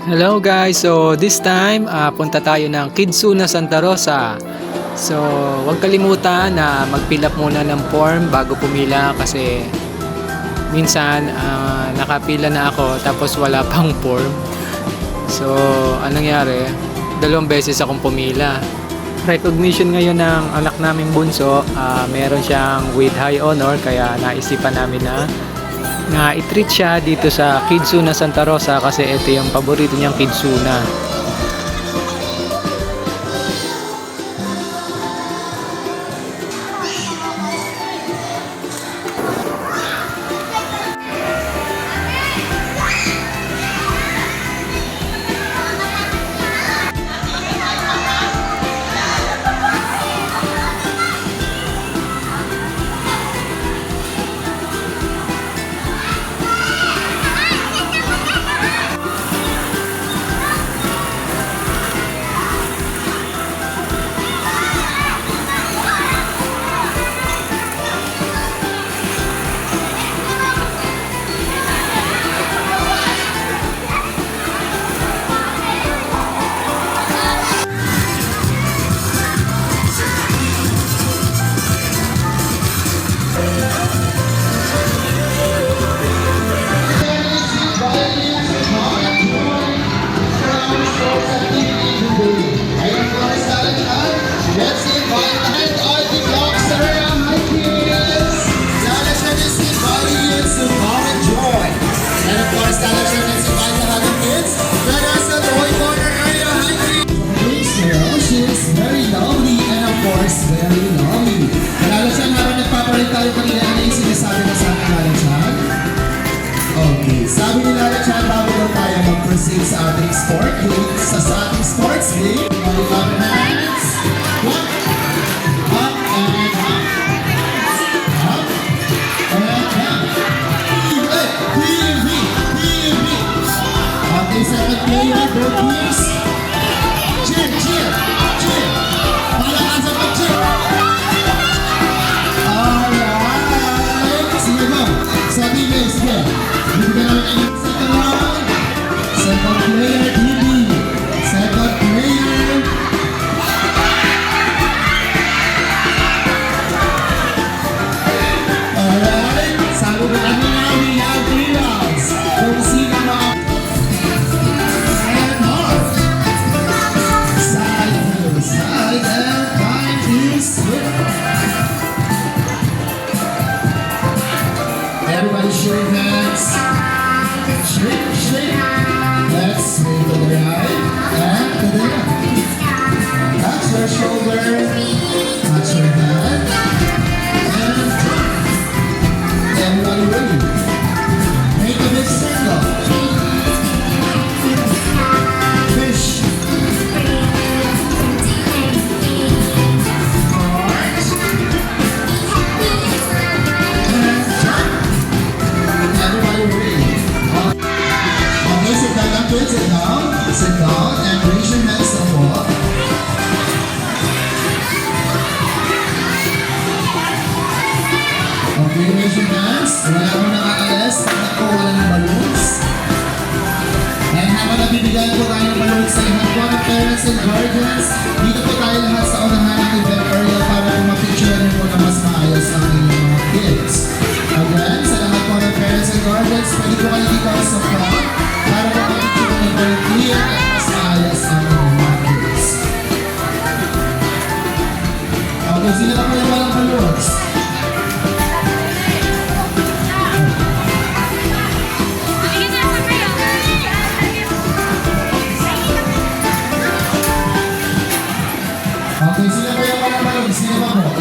Hello guys, so this time punta tayo ng Kidsuna Santa Rosa. So huwag kalimutan na mag-fill up muna ng form bago pumila kasi minsan nakapila na ako tapos wala pang form. So anong nangyari? 2 beses akong pumila. Recognition ngayon ng anak naming bunso, meron siyang with high honor kaya naisipan namin na i-treat siya dito sa Kidsuna Santa Rosa kasi ito yung paborito niyang Kidsuna. Sabi ni Lara Chan, bago daw tayo mag-proceed sa ating sport game, sa ating sports game, all clap hands, up, up, and up, up, and up. Hey, PV. Okay, second player, go please. Cheer. Palakan sa pag-cheer. Alright, sige mo. Sabi guys, sige. Second player, DB. Second player. Alright. Sabi ko kanina, we have 3 rounds. Kung sino mga and hard. Side to side and time to slip. Everybody shake hands. Shake. Let's swing to the right and to the left. Touch your shoulder, touch your head, and drop. Everybody ready? Make a big circle. Fish. Heart. And jump. Everybody ready? Okay, sit down, kids, sit down, and raise your hands up. Okay, raise your hands. Wala mo nakakalas, wala ng balloons. And habang nabibigyan po tayo ng balloons sa lahat po ng parents and guardians, dito po tayo lahat sa unahan ng event area para po mapicture po na mas maayos ang inyong mga kids. Again, sa lahat po ng parents and guardians, pwede po kayo dito sa front para po mapicture na po clear at mas maayos ang inyong mga kids. Okay, sila na po yung walang balloons. Okay, sila po yung walang balloons. Sila pa po.